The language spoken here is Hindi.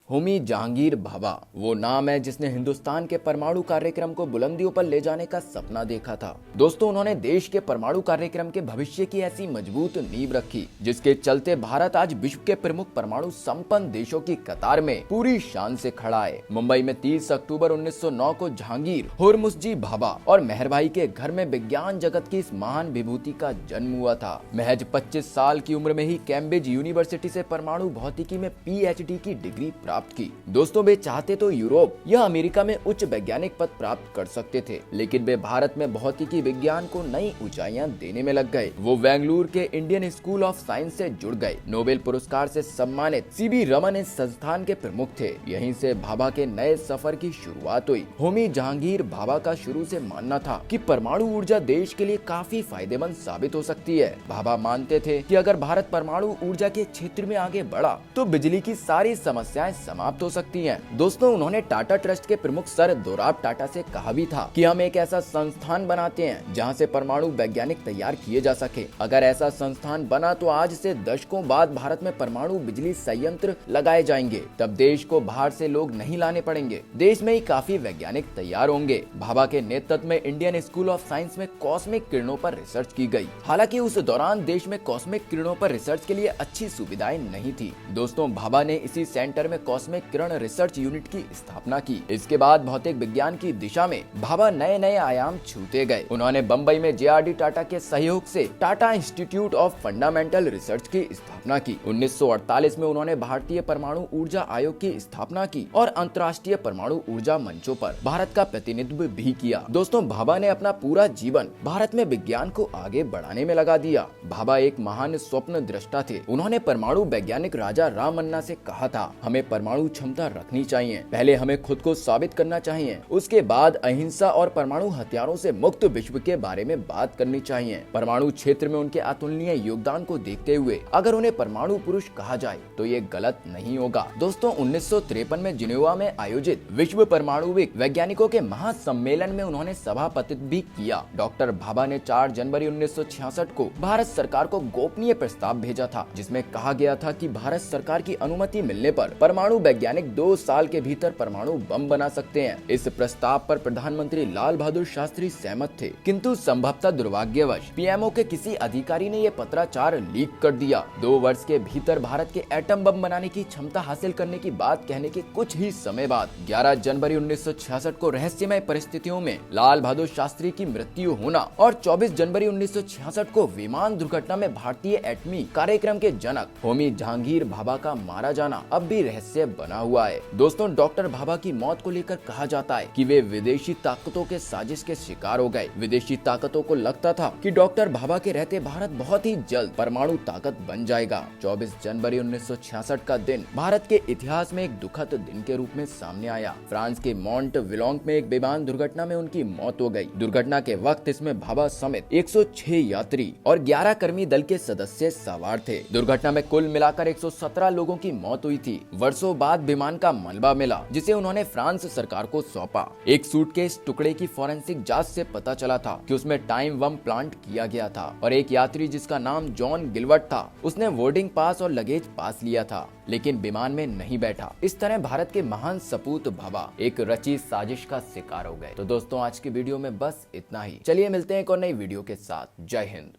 होमी जहांगीर भाभा वो नाम है जिसने हिंदुस्तान के परमाणु कार्यक्रम को बुलंदियों पर ले जाने का सपना देखा था। दोस्तों, उन्होंने देश के परमाणु कार्यक्रम के भविष्य की ऐसी मजबूत नींव रखी जिसके चलते भारत आज विश्व के प्रमुख परमाणु संपन्न देशों की कतार में पूरी शान से खड़ा है। मुंबई में 30 अक्टूबर 1909 को जहांगीर हुर्मुसजी भाभा और मेहरभाई के घर में विज्ञान जगत की इस महान विभूति का जन्म हुआ था। महज 25 साल की उम्र में ही कैम्ब्रिज यूनिवर्सिटी से परमाणु भौतिकी में PhD की डिग्री प्राप्त की। दोस्तों, वे चाहते तो यूरोप या अमेरिका में उच्च वैज्ञानिक पद प्राप्त कर सकते थे, लेकिन वे भारत में भौतिकी विज्ञान को नई ऊंचाइयां देने में लग गए। वो बेंगलुरु के इंडियन स्कूल ऑफ साइंस से जुड़ गए। नोबेल पुरस्कार से सम्मानित CB रमन इस संस्थान के प्रमुख थे। यहीं से भाभा के नए सफर की शुरुआत हुई। होमी जहांगीर भाभा का शुरू से मानना था कि परमाणु ऊर्जा देश के लिए काफी फायदेमंद साबित हो सकती है। भाभा मानते थे कि अगर भारत परमाणु ऊर्जा के क्षेत्र में आगे बढ़ा तो बिजली की सारी समस्याएं समाप्त हो सकती हैं। दोस्तों, उन्होंने टाटा ट्रस्ट के प्रमुख सर दोराब टाटा से कहा भी था कि हम एक ऐसा संस्थान बनाते हैं जहां से परमाणु वैज्ञानिक तैयार किए जा सके। अगर ऐसा संस्थान बना तो आज से दशकों बाद भारत में परमाणु बिजली संयंत्र लगाए जाएंगे। तब देश को बाहर से लोग नहीं लाने पड़ेंगे, देश में ही काफी वैज्ञानिक तैयार होंगे। भाभा के नेतृत्व में इंडियन स्कूल ऑफ साइंस में कॉस्मिक किरणों पर रिसर्च की गई। हालांकि उस दौरान देश में कॉस्मिक किरणों पर रिसर्च के लिए अच्छी सुविधाएं नहीं थी। दोस्तों, भाभा ने इसी सेंटर में कॉस्मिक किरण रिसर्च यूनिट की स्थापना की। इसके बाद भौतिक विज्ञान की दिशा में भाभा नए नए आयाम छूते गए। उन्होंने बम्बई में JRD टाटा के सहयोग से Tata institute of fundamental research की स्थापना की। 1948 में उन्होंने भारतीय परमाणु ऊर्जा आयोग की स्थापना की और अंतर्राष्ट्रीय परमाणु ऊर्जा मंचों पर भारत का प्रतिनिधित्व भी किया। दोस्तों, भाभा ने अपना पूरा जीवन भारत में विज्ञान को आगे बढ़ाने में लगा दिया। भाभा एक महान स्वप्न दृष्टा थे। उन्होंने परमाणु वैज्ञानिक राजा रामन्ना से कहा था, हमें परमाणु क्षमता रखनी चाहिए। पहले हमें खुद को साबित करना चाहिए, उसके बाद अहिंसा और परमाणु हथियारों से मुक्त विश्व के बारे में बात करनी चाहिए। परमाणु क्षेत्र में उनके अतुलनीय योगदान को देखते हुए अगर उन्हें परमाणु पुरुष कहा जाए तो ये गलत नहीं होगा। दोस्तों, 1953 में जिनेवा में आयोजित विश्व परमाणुविक वैज्ञानिकों के महासम्मेलन में उन्होंने सभापतित्व भी किया। डॉक्टर भाभा ने 4 जनवरी 1966 को भारत सरकार को गोपनीय प्रस्ताव भेजा था, जिसमें कहा गया था कि भारत सरकार की अनुमति मिलने पर परमाणु वैज्ञानिक 2 साल के भीतर परमाणु बम बना सकते हैं। इस प्रस्ताव पर प्रधानमंत्री लाल बहादुर शास्त्री सहमत थे, किंतु संभवतः दुर्भाग्यवश PMO के किसी अधिकारी ने ये पत्राचार लीक कर दिया। 2 वर्ष के भीतर भारत के एटम बम बनाने की क्षमता हासिल करने की बात कहने के कुछ ही समय बाद 11 जनवरी 1966 को रहस्यमय परिस्थितियों में लाल बहादुर शास्त्री की मृत्यु होना और 24 जनवरी 1966 को विमान दुर्घटना में भारतीय एटमी कार्यक्रम के जनक होमी जहांगीर भाभा का मारा जाना अब भी रहस्य बना हुआ है। दोस्तों, डॉक्टर भाभा की मौत को लेकर कहा जाता है कि वे विदेशी ताकतों के साजिश के शिकार हो गए। विदेशी ताकतों को लगता था कि डॉक्टर भाभा के रहते भारत बहुत ही जल्द परमाणु ताकत बन जाएगा। 24 जनवरी 1966 का दिन भारत के इतिहास में एक दुखद दिन के रूप में सामने आया। फ्रांस के मॉन्ट विलोंग में एक विमान दुर्घटना में उनकी मौत हो गई। दुर्घटना के वक्त इसमें भाभा समेत 106 यात्री और 11 कर्मी दल के सदस्य सवार थे। दुर्घटना में कुल मिलाकर 117 लोगों की मौत हुई थी। वर्षों बाद विमान का मलबा मिला, जिसे उन्होंने फ्रांस सरकार को सौंपा। एक सूटकेस टुकड़े की फोरेंसिक जांच से पता चला था कि उसमें टाइम बम प्लांट किया गया था और एक यात्री जिसका नाम जॉन गिलवर्ट था, उसने बोर्डिंग पास और लगेज पास लिया था, लेकिन विमान में नहीं बैठा। इस तरह भारत के महान सपूत भाभा एक रची साजिश का शिकार हो गए। तो दोस्तों, आज की वीडियो में बस इतना ही। चलिए मिलते हैं एक और नई वीडियो के साथ। जय हिंद।